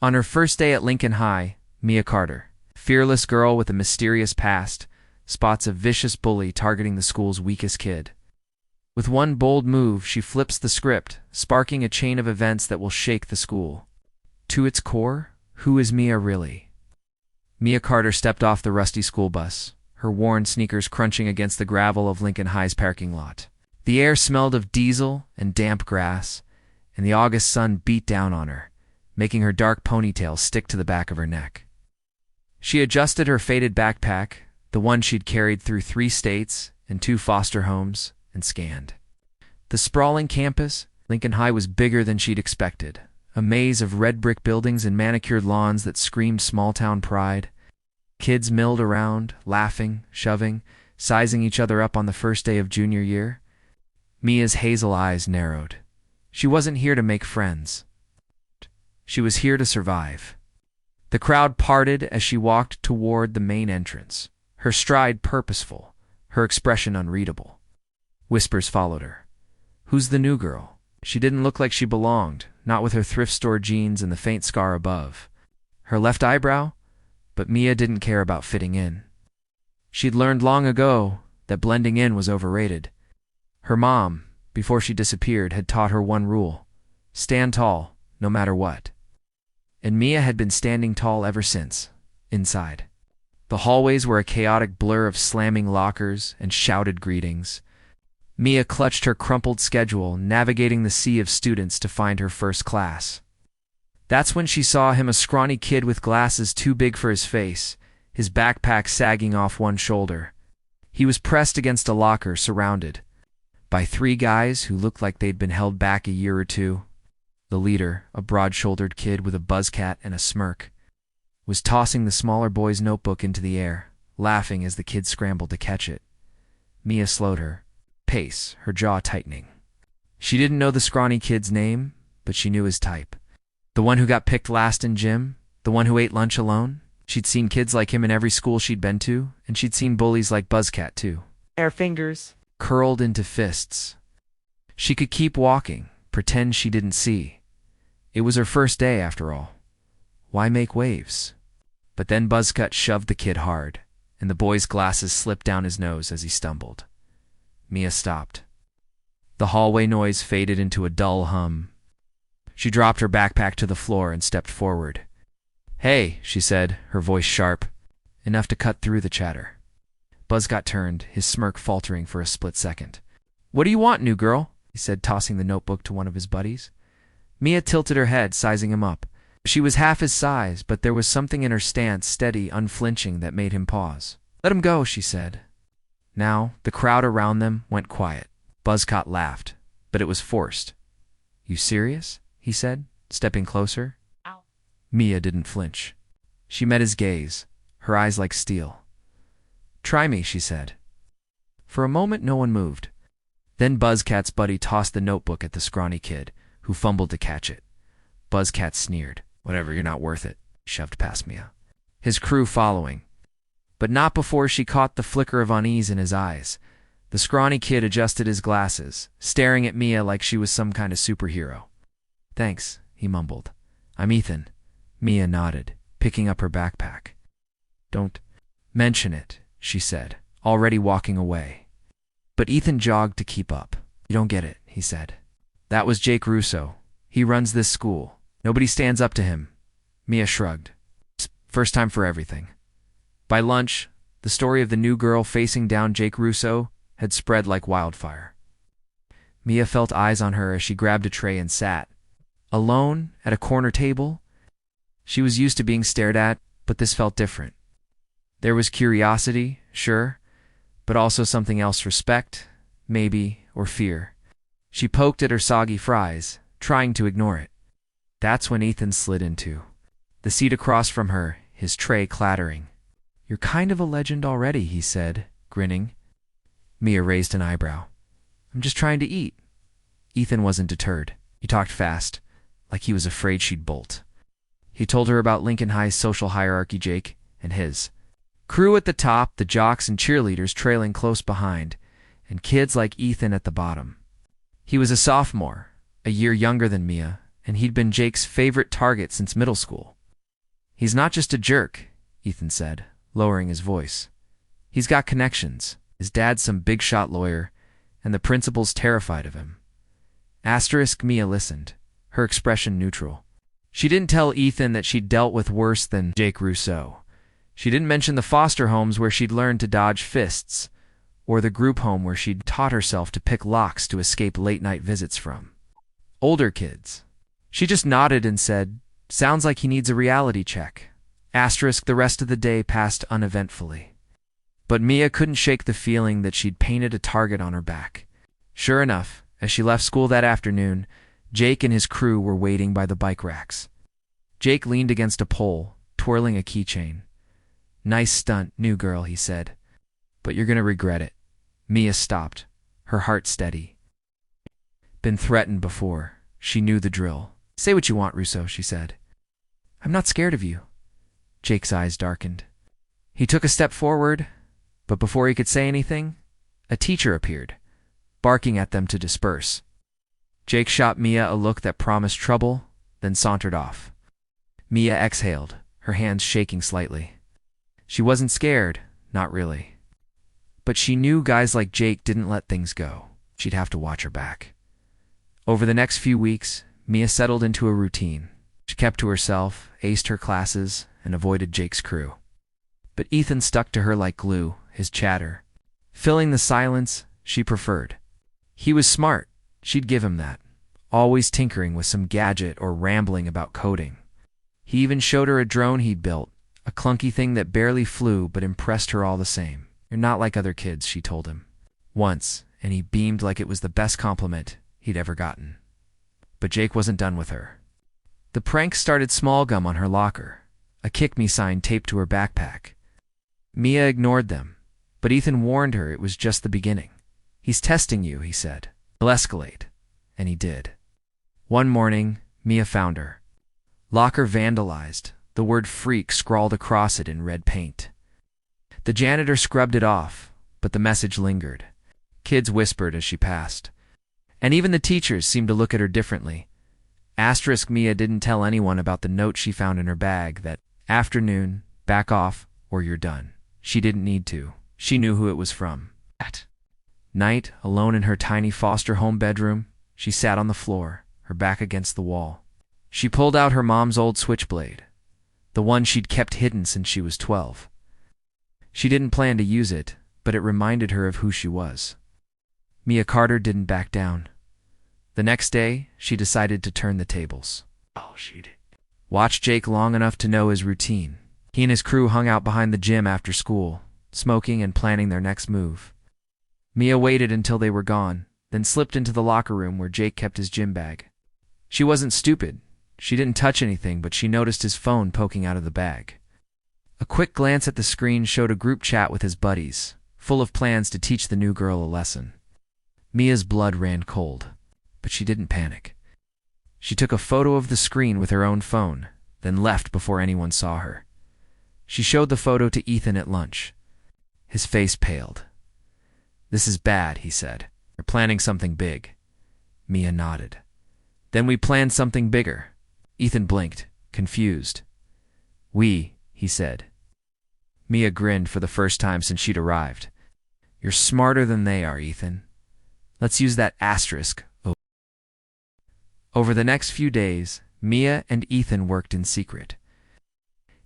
On her first day at Lincoln High, Mia Carter, fearless girl with a mysterious past, spots a vicious bully targeting the school's weakest kid. With one bold move, she flips the script, sparking a chain of events that will shake the school. To its core, who is Mia really? Mia Carter stepped off the rusty school bus, her worn sneakers crunching against the gravel of Lincoln High's parking lot. The air smelled of diesel and damp grass, and the August sun beat down on her, making her dark ponytail stick to the back of her neck. She adjusted her faded backpack, the one she'd carried through 3 states and 2 foster homes, and scanned. The sprawling campus, Lincoln High, was bigger than she'd expected. A maze of red brick buildings and manicured lawns that screamed small-town pride. Kids milled around, laughing, shoving, sizing each other up on the first day of junior year. Mia's hazel eyes narrowed. She wasn't here to make friends. She was here to survive. The crowd parted as she walked toward the main entrance, her stride purposeful, her expression unreadable. Whispers followed her. Who's the new girl? She didn't look like she belonged, not with her thrift store jeans and the faint scar above. Her left eyebrow? But Mia didn't care about fitting in. She'd learned long ago that blending in was overrated. Her mom, before she disappeared, had taught her one rule: stand tall, no matter what. And Mia had been standing tall ever since, inside. The hallways were a chaotic blur of slamming lockers and shouted greetings. Mia clutched her crumpled schedule, navigating the sea of students to find her first class. That's when she saw him, a scrawny kid with glasses too big for his face, his backpack sagging off one shoulder. He was pressed against a locker, surrounded by 3 guys who looked like they'd been held back a year or 2. The leader, a broad-shouldered kid with a buzzcat and a smirk, was tossing the smaller boy's notebook into the air, laughing as the kid scrambled to catch it. Mia slowed her pace, her jaw tightening. She didn't know the scrawny kid's name, but she knew his type. The one who got picked last in gym, the one who ate lunch alone. She'd seen kids like him in every school she'd been to, and she'd seen bullies like Buzzcat too. Her fingers Curled into fists. She could keep walking, pretend she didn't see. It was her first day, after all. Why make waves? But then Buzzcut shoved the kid hard, and the boy's glasses slipped down his nose as he stumbled. Mia stopped. The hallway noise faded into a dull hum. She dropped her backpack to the floor and stepped forward. "Hey," she said, her voice sharp, enough to cut through the chatter. Buzzcut turned, his smirk faltering for a split second. "What do you want, new girl?" he said, tossing the notebook to one of his buddies. Mia tilted her head, sizing him up. She was half his size, but there was something in her stance, steady, unflinching, that made him pause. "Let him go," she said. Now, the crowd around them went quiet. Buzzcut laughed, but it was forced. "You serious?" he said, stepping closer. Ow. Mia didn't flinch. She met his gaze, her eyes like steel. "Try me," she said. For a moment, no one moved. Then Buzzcat's buddy tossed the notebook at the scrawny kid, who fumbled to catch it. Buzzcat sneered. "Whatever, you're not worth it," he shoved past Mia, his crew following. But not before she caught the flicker of unease in his eyes. The scrawny kid adjusted his glasses, staring at Mia like she was some kind of superhero. "Thanks," he mumbled. "I'm Ethan." Mia nodded, picking up her backpack. "Don't mention it," she said, already walking away. But Ethan jogged to keep up. "You don't get it," he said. "That was Jake Russo. He runs this school. Nobody stands up to him." Mia shrugged. First time for everything. By lunch, the story of the new girl facing down Jake Russo had spread like wildfire. Mia felt eyes on her as she grabbed a tray and sat. Alone, at a corner table? She was used to being stared at, but this felt different. There was curiosity, sure, but also something else: respect, maybe, or fear. She poked at her soggy fries, trying to ignore it. That's when Ethan slid into the seat across from her, his tray clattering. "You're kind of a legend already," he said, grinning. Mia raised an eyebrow. "I'm just trying to eat." Ethan wasn't deterred. He talked fast, like he was afraid she'd bolt. He told her about Lincoln High's social hierarchy, Jake and his crew at the top, the jocks and cheerleaders trailing close behind, and kids like Ethan at the bottom. He was a sophomore, a year younger than Mia, and he'd been Jake's favorite target since middle school. He's not just a jerk, Ethan said, lowering his voice. He's got connections. His dad's some big-shot lawyer, and the principal's terrified of him. Mia listened, her expression neutral. She didn't tell Ethan that she'd dealt with worse than Jake Rousseau. She didn't mention the foster homes where she'd learned to dodge fists, or the group home where she'd taught herself to pick locks to escape late-night visits from older kids. She just nodded and said, "Sounds like he needs a reality check." The rest of the day passed uneventfully. But Mia couldn't shake the feeling that she'd painted a target on her back. Sure enough, as she left school that afternoon, Jake and his crew were waiting by the bike racks. Jake leaned against a pole, twirling a keychain. "Nice stunt, new girl," he said. "But you're gonna regret it." Mia stopped, her heart steady. Been threatened before. She knew the drill. "Say what you want, Rousseau," she said. "I'm not scared of you." Jake's eyes darkened. He took a step forward, but before he could say anything, a teacher appeared, barking at them to disperse. Jake shot Mia a look that promised trouble, then sauntered off. Mia exhaled, her hands shaking slightly. She wasn't scared, not really. But she knew guys like Jake didn't let things go. She'd have to watch her back. Over the next few weeks, Mia settled into a routine. She kept to herself, aced her classes, and avoided Jake's crew. But Ethan stuck to her like glue, his chatter, filling the silence she preferred. He was smart, she'd give him that, always tinkering with some gadget or rambling about coding. He even showed her a drone he'd built, a clunky thing that barely flew but impressed her all the same. "You're not like other kids," she told him. Once, and he beamed like it was the best compliment he'd ever gotten. But Jake wasn't done with her. The prank started small gum on her locker, a kick-me sign taped to her backpack. Mia ignored them, but Ethan warned her it was just the beginning. "He's testing you," he said. "He'll escalate." And he did. One morning, Mia found her. Locker vandalized, the word freak scrawled across it in red paint. The janitor scrubbed it off, but the message lingered. Kids whispered as she passed. And even the teachers seemed to look at her differently. Mia didn't tell anyone about the note she found in her bag that afternoon, back off, or you're done. She didn't need to. She knew who it was from. That night, alone in her tiny foster home bedroom, she sat on the floor, her back against the wall. She pulled out her mom's old switchblade, the one she'd kept hidden since she was 12. She didn't plan to use it, but it reminded her of who she was. Mia Carter didn't back down. The next day, she decided to turn the tables. She'd watched Jake long enough to know his routine. He and his crew hung out behind the gym after school, smoking and planning their next move. Mia waited until they were gone, then slipped into the locker room where Jake kept his gym bag. She wasn't stupid. She didn't touch anything, but she noticed his phone poking out of the bag. A quick glance at the screen showed a group chat with his buddies, full of plans to teach the new girl a lesson. Mia's blood ran cold, but she didn't panic. She took a photo of the screen with her own phone, then left before anyone saw her. She showed the photo to Ethan at lunch. His face paled. "This is bad," he said. "You're planning something big." Mia nodded. "Then we planned something bigger." Ethan blinked, confused. "We," he said. Mia grinned for the first time since she'd arrived. "You're smarter than they are, Ethan. Let's use that asterisk." Over the next few days, Mia and Ethan worked in secret.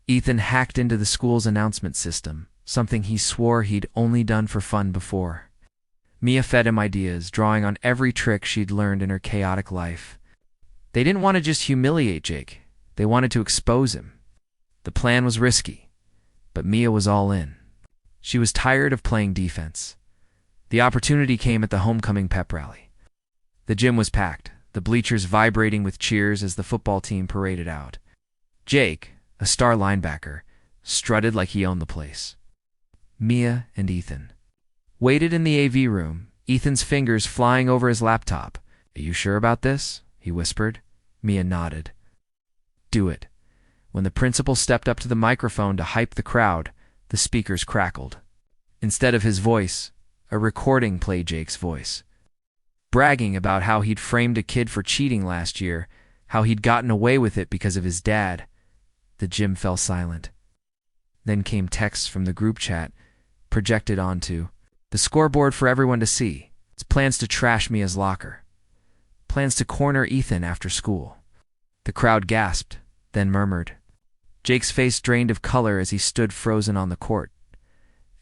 Ethan hacked into the school's announcement system, something he swore he'd only done for fun before. Mia fed him ideas, drawing on every trick she'd learned in her chaotic life. They didn't want to just humiliate Jake. They wanted to expose him. The plan was risky, but Mia was all in. She was tired of playing defense. The opportunity came at the homecoming pep rally. The gym was packed, the bleachers vibrating with cheers as the football team paraded out. Jake, a star linebacker, strutted like he owned the place. Mia and Ethan waited in the AV room, Ethan's fingers flying over his laptop. "Are you sure about this?" he whispered. Mia nodded. "Do it." When the principal stepped up to the microphone to hype the crowd, the speakers crackled. Instead of his voice, a recording played Jake's voice, bragging about how he'd framed a kid for cheating last year, how he'd gotten away with it because of his dad, The gym fell silent. Then came texts from the group chat, projected onto the scoreboard for everyone to see. It's plans to trash Mia's locker. Plans to corner Ethan after school. The crowd gasped, then murmured. Jake's face drained of color as he stood frozen on the court.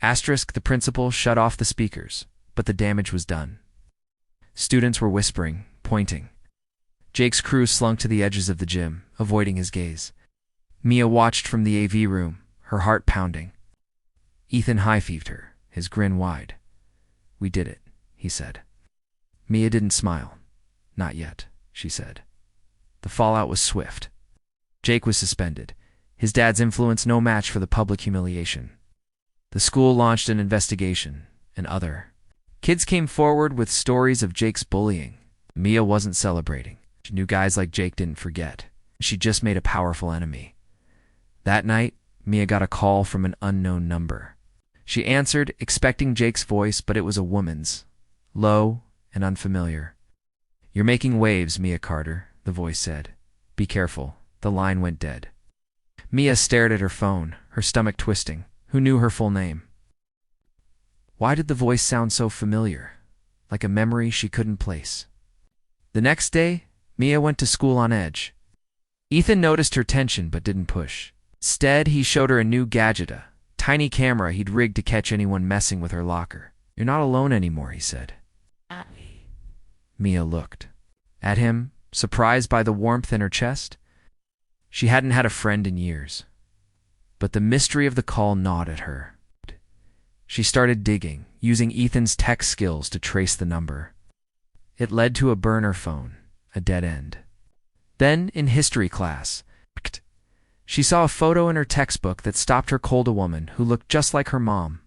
The principal shut off the speakers, but the damage was done. Students were whispering, pointing. Jake's crew slunk to the edges of the gym, avoiding his gaze. Mia watched from the AV room, her heart pounding. Ethan high-fived her, his grin wide. "We did it," he said. Mia didn't smile. "Not yet," she said. The fallout was swift. Jake was suspended, his dad's influence no match for the public humiliation. The school launched an investigation, and other kids came forward with stories of Jake's bullying. Mia wasn't celebrating. She knew guys like Jake didn't forget. She just made a powerful enemy. That night, Mia got a call from an unknown number. She answered, expecting Jake's voice, but it was a woman's, low and unfamiliar. "You're making waves, Mia Carter," the voice said. "Be careful." The line went dead. Mia stared at her phone, her stomach twisting. Who knew her full name? Why did the voice sound so familiar, like a memory she couldn't place? The next day, Mia went to school on edge. Ethan noticed her tension but didn't push. Instead, he showed her a new gadget, a tiny camera he'd rigged to catch anyone messing with her locker. "You're not alone anymore," he said. Mia looked at him, surprised by the warmth in her chest. She hadn't had a friend in years. But the mystery of the call gnawed at her. She started digging, using Ethan's tech skills to trace the number. It led to a burner phone, a dead end. Then, in history class, she saw a photo in her textbook that stopped her cold, a woman who looked just like her mom,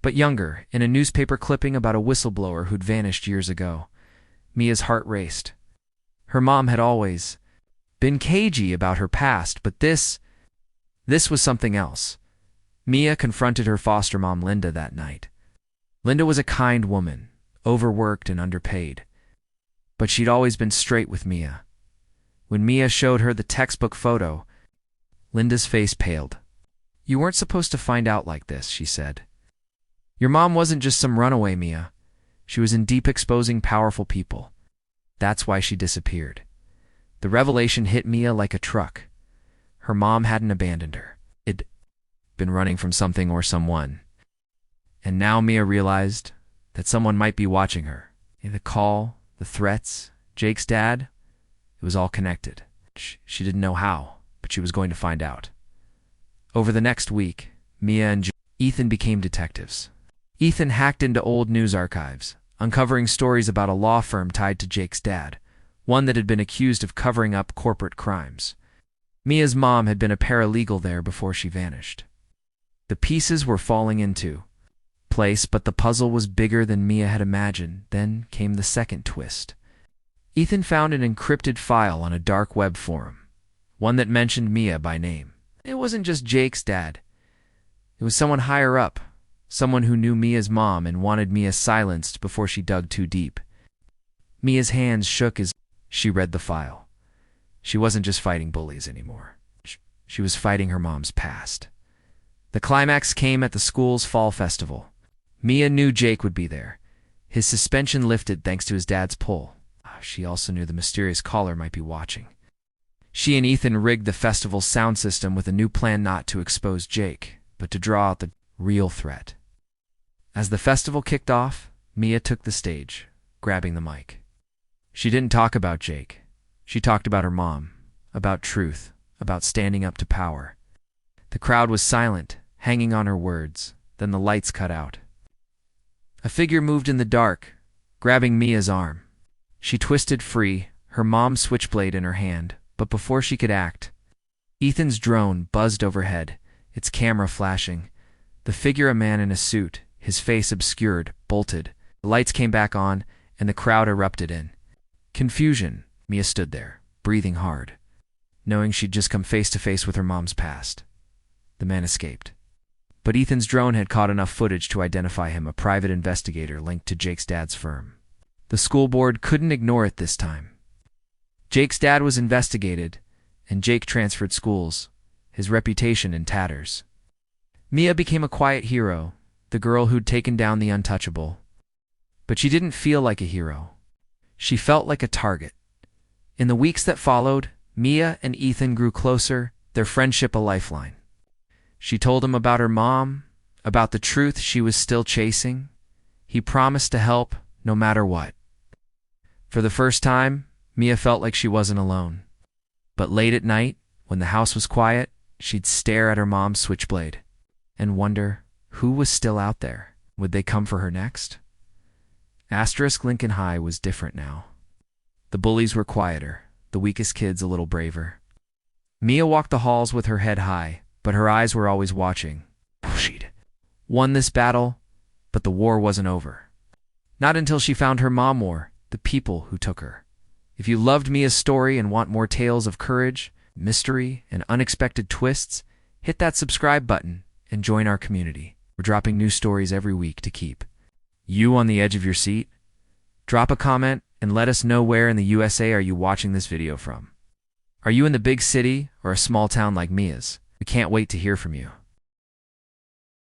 but younger, in a newspaper clipping about a whistleblower who'd vanished years ago. Mia's heart raced. Her mom had always been cagey about her past, but this was something else. Mia confronted her foster mom, Linda, that night. Linda was a kind woman, overworked and underpaid. But she'd always been straight with Mia. When Mia showed her the textbook photo, Linda's face paled. "You weren't supposed to find out like this," she said. "Your mom wasn't just some runaway, Mia. She was in deep exposing powerful people. That's why she disappeared." The revelation hit Mia like a truck. Her mom hadn't abandoned her. It'd been running from something or someone. And now Mia realized that someone might be watching her. The call, the threats, Jake's dad, it was all connected. She didn't know how, but she was going to find out. Over the next week, Mia and Ethan became detectives. Ethan hacked into old news archives, uncovering stories about a law firm tied to Jake's dad, one that had been accused of covering up corporate crimes. Mia's mom had been a paralegal there before she vanished. The pieces were falling into place, but the puzzle was bigger than Mia had imagined. Then came the second twist. Ethan found an encrypted file on a dark web forum, one that mentioned Mia by name. It wasn't just Jake's dad. It was someone higher up, someone who knew Mia's mom and wanted Mia silenced before she dug too deep. Mia's hands shook as she read the file. She wasn't just fighting bullies anymore. She was fighting her mom's past. The climax came at the school's fall festival. Mia knew Jake would be there. His suspension lifted thanks to his dad's pull. She also knew the mysterious caller might be watching. She and Ethan rigged the festival's sound system with a new plan, not to expose Jake, but to draw out the real threat. As the festival kicked off, Mia took the stage, grabbing the mic. She didn't talk about Jake. She talked about her mom, about truth, about standing up to power. The crowd was silent, hanging on her words. Then the lights cut out. A figure moved in the dark, grabbing Mia's arm. She twisted free, her mom's switchblade in her hand, but before she could act, Ethan's drone buzzed overhead, its camera flashing. The figure, a man in a suit, his face obscured, bolted. The lights came back on, and the crowd erupted in confusion. Mia stood there, breathing hard, knowing she'd just come face to face with her mom's past. The man escaped. But Ethan's drone had caught enough footage to identify him, a private investigator linked to Jake's dad's firm. The school board couldn't ignore it this time. Jake's dad was investigated, and Jake transferred schools. his reputation in tatters. Mia became a quiet hero, the girl who'd taken down the untouchable. But she didn't feel like a hero. She felt like a target. In the weeks that followed, Mia and Ethan grew closer, their friendship a lifeline. She told him about her mom, about the truth she was still chasing. He promised to help, no matter what. For the first time, Mia felt like she wasn't alone. But late at night, when the house was quiet, she'd stare at her mom's switchblade and wonder who was still out there. Would they come for her next? Lincoln High was different now. The bullies were quieter, the weakest kids a little braver. Mia walked the halls with her head high, but her eyes were always watching. She'd won this battle, but the war wasn't over. Not until she found her mom or the people who took her. If you loved Mia's story and want more tales of courage, mystery, and unexpected twists, hit that subscribe button and join our community. We're dropping new stories every week to keep you on the edge of your seat. Drop a comment and let us know where in the USA are you watching this video from. Are you in the big city or a small town like Mia's? We can't wait to hear from you.